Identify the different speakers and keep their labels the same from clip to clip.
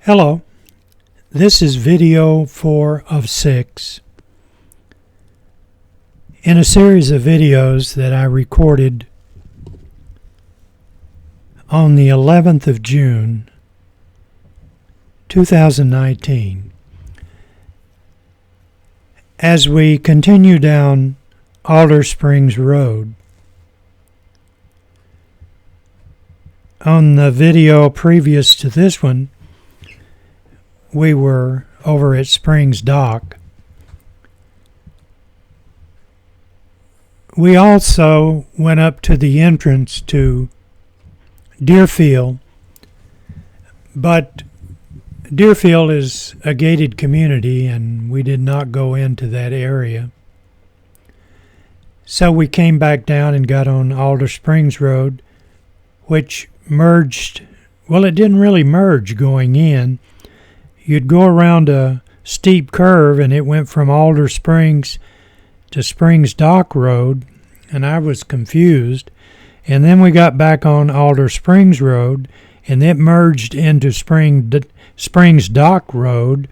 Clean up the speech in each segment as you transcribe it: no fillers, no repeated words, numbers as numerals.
Speaker 1: Hello, this is video 4 of 6 in a series of videos that I recorded on the 11th of June 2019 as we continue down Alder Springs Road. On the video previous to this one, we were over at Springs Dock. We also went up to the entrance to Deerfield, but Deerfield is a gated community and we did not go into that area. So we came back down and got on Alder Springs Road, which merged, well, it didn't really merge going in. You'd go around a steep curve and it went from Alder Springs to Springs Dock Road, and I was confused. And then we got back on Alder Springs Road and it merged into Springs Dock Road,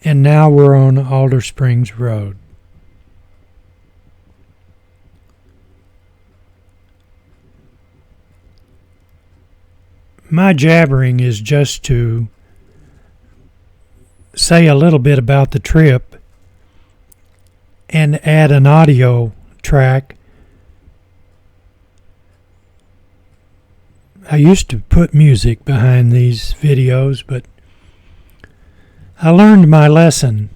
Speaker 1: and now we're on Alder Springs Road. My jabbering is just to say a little bit about the trip and add an audio track. I used to put music behind these videos, but I learned my lesson.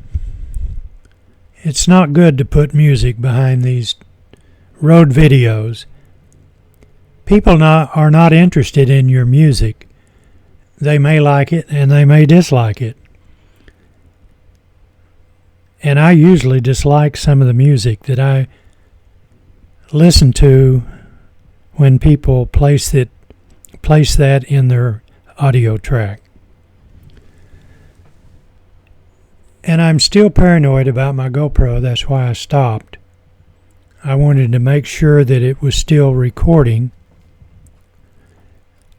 Speaker 1: It's not good to put music behind these road videos. People are not interested in your music. They may like it and they may dislike it. And I usually dislike some of the music that I listen to when people place that in their audio track. And I'm still paranoid about my GoPro. That's why I stopped. I wanted to make sure that it was still recording.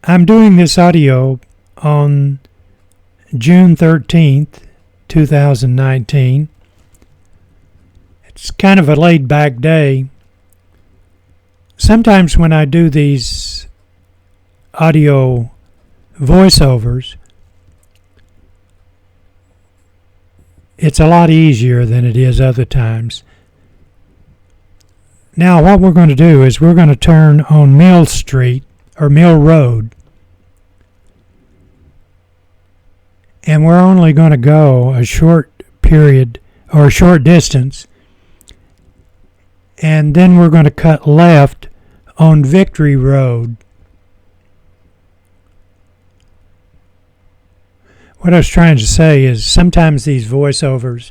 Speaker 1: I'm doing this audio on June 13th, 2019. It's kind of a laid-back day. Sometimes when I do these audio voiceovers, it's a lot easier than it is other times. Now what we're going to do is we're going to turn on Mill Street, or Mill Road, and we're only going to go a short period or a short distance, and then we're going to cut left on Victory Road. What I was trying to say is sometimes these voiceovers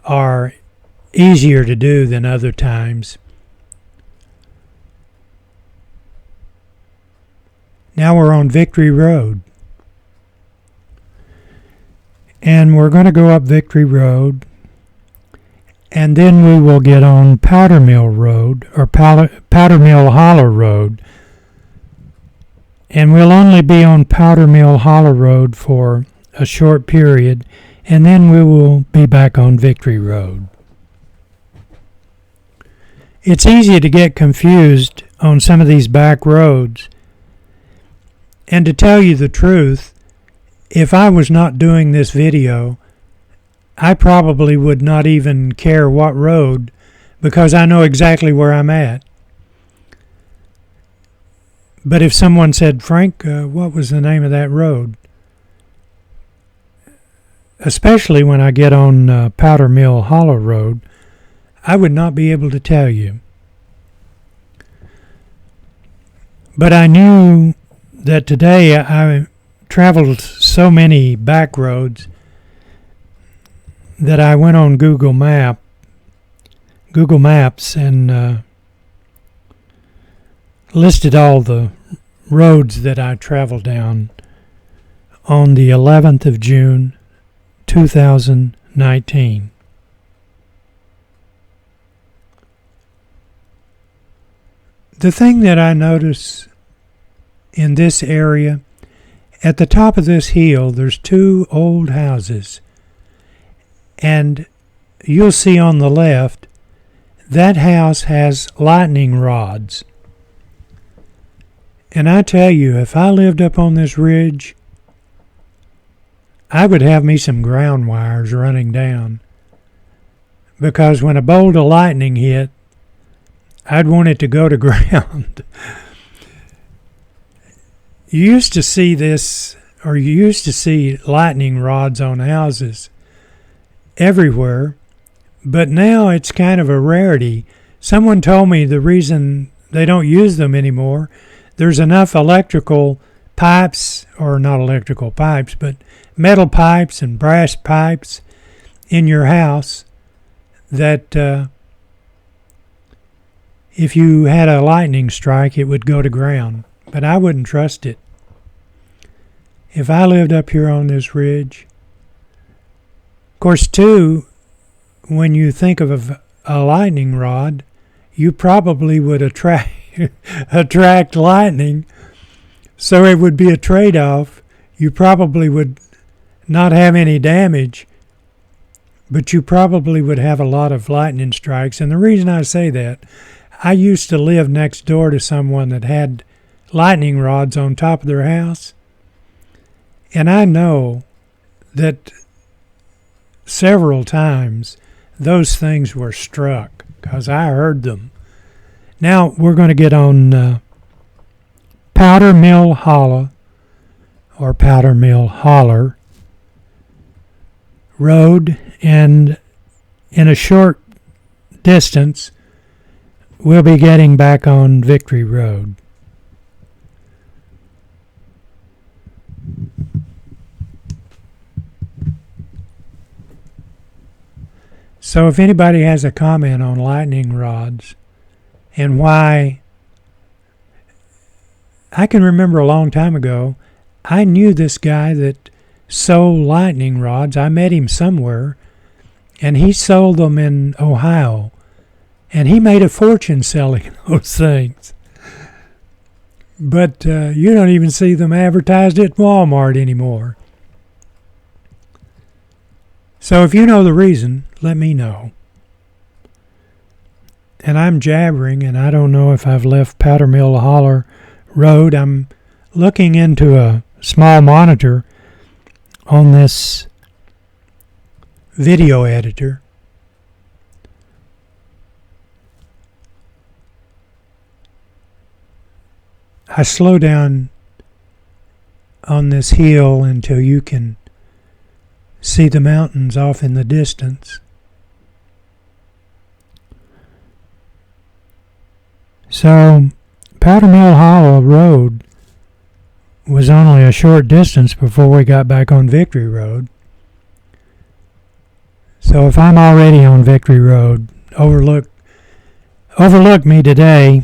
Speaker 1: are easier to do than other times. Now we're on Victory Road. And we're going to go up Victory Road, and then we will get on Powder Mill Road, or Powder Mill Hollow Road. And we'll only be on Powder Mill Hollow Road for a short period, and then we will be back on Victory Road. It's easy to get confused on some of these back roads. And to tell you the truth, if I was not doing this video, I probably would not even care what road, because I know exactly where I'm at. But if someone said, Frank, what was the name of that road? Especially when I get on Powder Mill Hollow Road, I would not be able to tell you. But I knew that today I traveled so many back roads that I went on Google Maps and listed all the roads that I traveled down on the 11th of June 2019. The thing that I notice in this area At the top of this hill, there's two old houses. And you'll see on the left, that house has lightning rods. And I tell you, if I lived up on this ridge, I would have me some ground wires running down. Because when a bolt of lightning hit, I'd want it to go to ground. You used to see this, or you used to see lightning rods on houses everywhere, but now it's kind of a rarity. Someone told me the reason they don't use them anymore, there's enough electrical pipes, or not electrical pipes, but metal pipes and brass pipes in your house that if you had a lightning strike, it would go to ground. But I wouldn't trust it. If I lived up here on this ridge, of course, too, when you think of a lightning rod, you probably would attract lightning. So it would be a trade-off. You probably would not have any damage, but you probably would have a lot of lightning strikes. And the reason I say that, I used to live next door to someone that had lightning rods on top of their house. And I know that several times those things were struck because I heard them. Now we're going to get on Powder Mill Hollow, or Powder Mill Holler Road, and in a short distance we'll be getting back on Victory Road. So if anybody has a comment on lightning rods and why, I can remember a long time ago, I knew this guy that sold lightning rods. I met him somewhere, and he sold them in Ohio, and he made a fortune selling those things. But you don't even see them advertised at Walmart anymore. So if you know the reason, let me know. And I'm jabbering, and I don't know if I've left Powder Mill Holler Road. I'm looking into a small monitor on this video editor. I slow down on this hill until you can see the mountains off in the distance. So, Powder Mill Hollow Road was only a short distance before we got back on Victory Road. So if I'm already on Victory Road, overlook me today.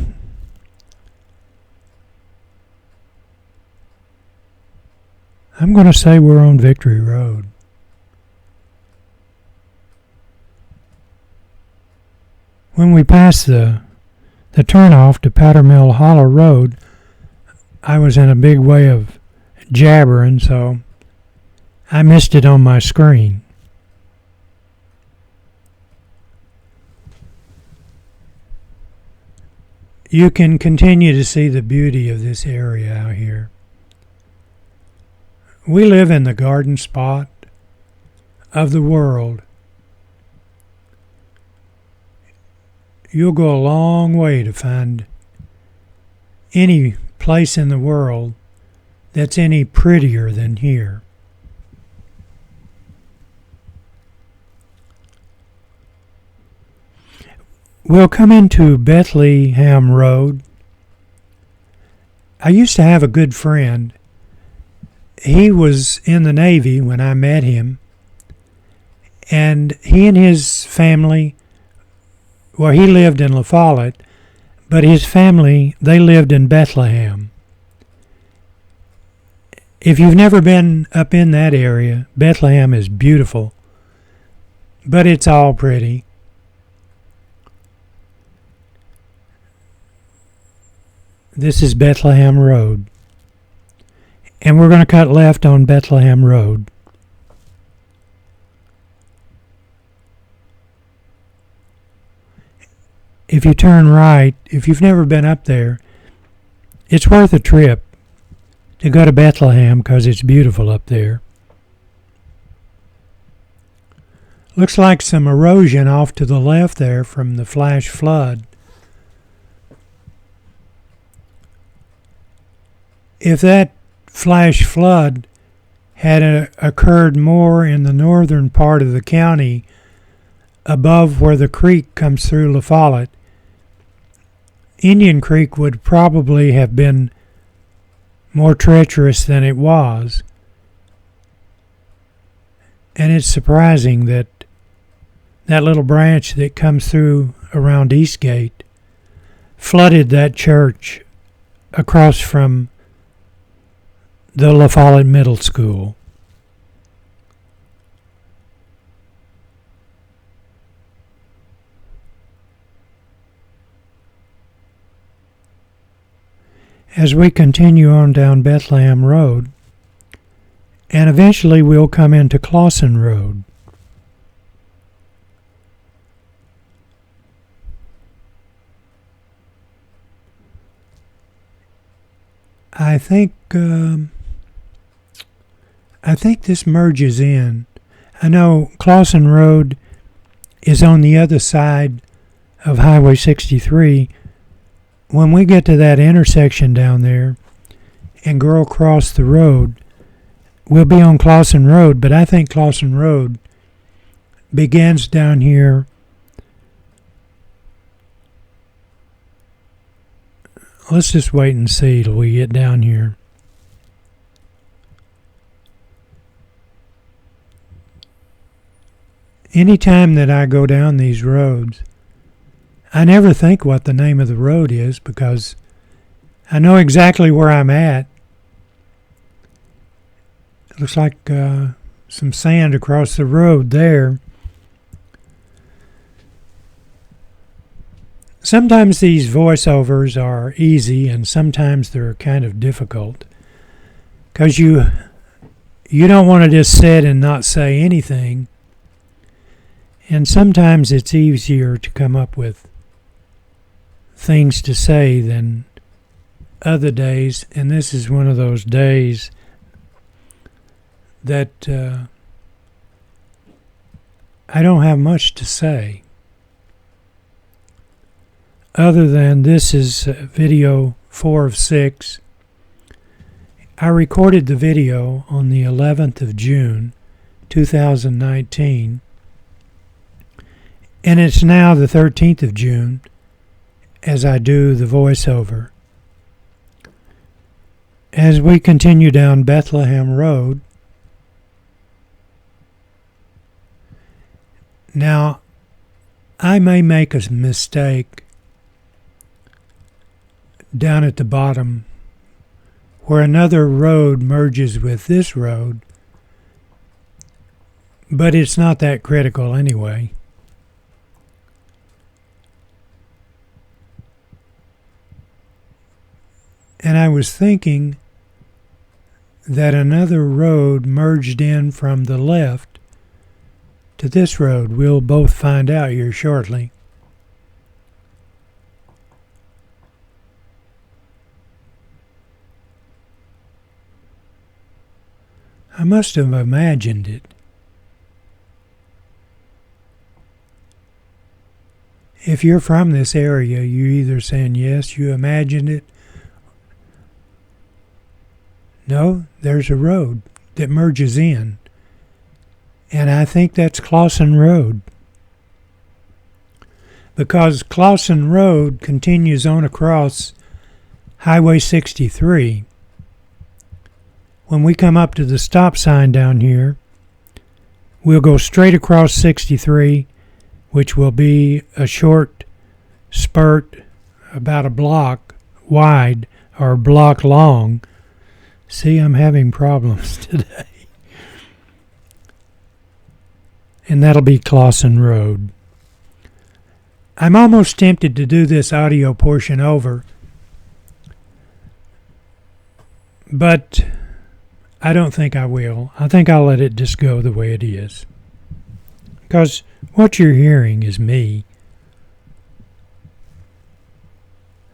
Speaker 1: I'm going to say we're on Victory Road. When we passed the turnoff to Powder Mill Hollow Road, I was in a big way of jabbering, so I missed it on my screen. You can continue to see the beauty of this area out here. We live in the garden spot of the world. You'll go a long way to find any place in the world that's any prettier than here. We'll come into Bethlehem Road. I used to have a good friend. He was in the Navy when I met him, and he and his family, well, he lived in La Follette, but his family, they lived in Bethlehem. If you've never been up in that area, Bethlehem is beautiful, but it's all pretty. This is Bethlehem Road. and we're going to cut left on Bethlehem Road. If you turn right, if you've never been up there, it's worth a trip to go to Bethlehem because it's beautiful up there. Looks like some erosion off to the left there from the flash flood. If that flash flood had occurred more in the northern part of the county, above where the creek comes through La Follette, Indian Creek would probably have been more treacherous than it was. And it's surprising that that little branch that comes through around Eastgate flooded that church across from the La Follette Middle School. As we continue on down Bethlehem Road, and eventually we'll come into Clawson Road. I think this merges in. I know Clawson Road is on the other side of Highway 63. When we get to that intersection down there and go across the road, we'll be on Clawson Road, but I think Clawson Road begins down here. Let's just wait and see till we get down here. Anytime that I go down these roads, I never think what the name of the road is because I know exactly where I'm at. It looks like some sand across the road there. Sometimes these voiceovers are easy and sometimes they're kind of difficult because you don't want to just sit and not say anything. And sometimes it's easier to come up with things to say than other days, and this is one of those days that I don't have much to say other than this is video 4 of 6. I recorded the video on the 11th of June 2019, and it's now the 13th of June as I do the voiceover. As we continue down Bethlehem Road, now I may make a mistake down at the bottom where another road merges with this road, but it's not that critical anyway. And I was thinking that another road merged in from the left to this road. We'll both find out here shortly. I must have imagined it. If you're from this area, you're either saying yes, you imagined it. No, there's a road that merges in. And I think that's Clawson Road. Because Clawson Road continues on across Highway 63. When we come up to the stop sign down here, we'll go straight across 63, which will be a short spurt about a block wide or a block long. See, I'm having problems today. And that'll be Clawson Road. I'm almost tempted to do this audio portion over, but I don't think I will. I think I'll let it just go the way it is. Because what you're hearing is me.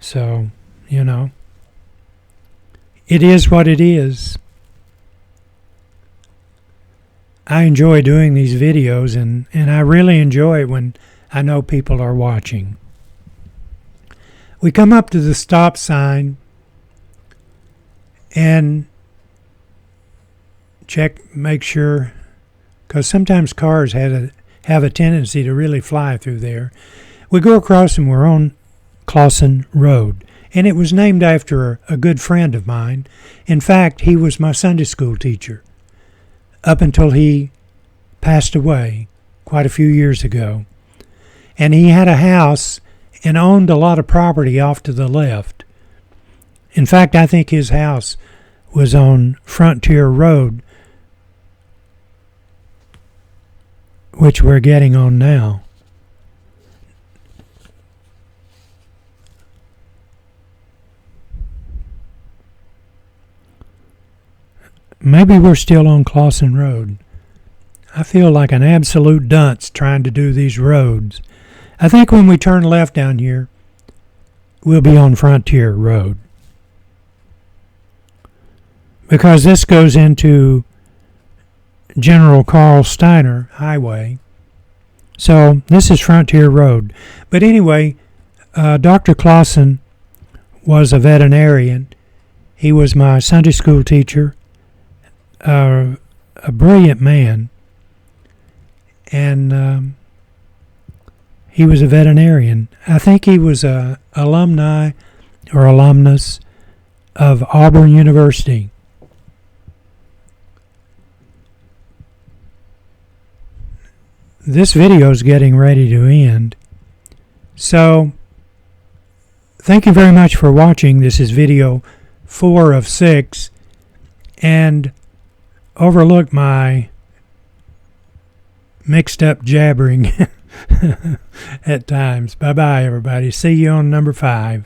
Speaker 1: So, it is what it is. I enjoy doing these videos, and I really enjoy it when I know people are watching. We come up to the stop sign and make sure, because sometimes cars have a tendency to really fly through there. We go across and we're on Clawson Road, and it was named after a good friend of mine. In fact, he was my Sunday school teacher up until he passed away quite a few years ago. And he had a house and owned a lot of property off to the left. In fact, I think his house was on Frontier Road, which we're getting on now. Maybe we're still on Clawson Road. I feel like an absolute dunce trying to do these roads. I think when we turn left down here, we'll be on Frontier Road. Because this goes into General Carl Steiner Highway. So this is Frontier Road. But anyway, Dr. Clawson was a veterinarian. He was my Sunday school teacher, a brilliant man. And he was a veterinarian. I think he was a alumni or alumnus of Auburn University. This video is getting ready to end. So, thank you very much for watching. This is video 4 of 6. And overlook my mixed up jabbering at times. Bye-bye, everybody. See you on number 5.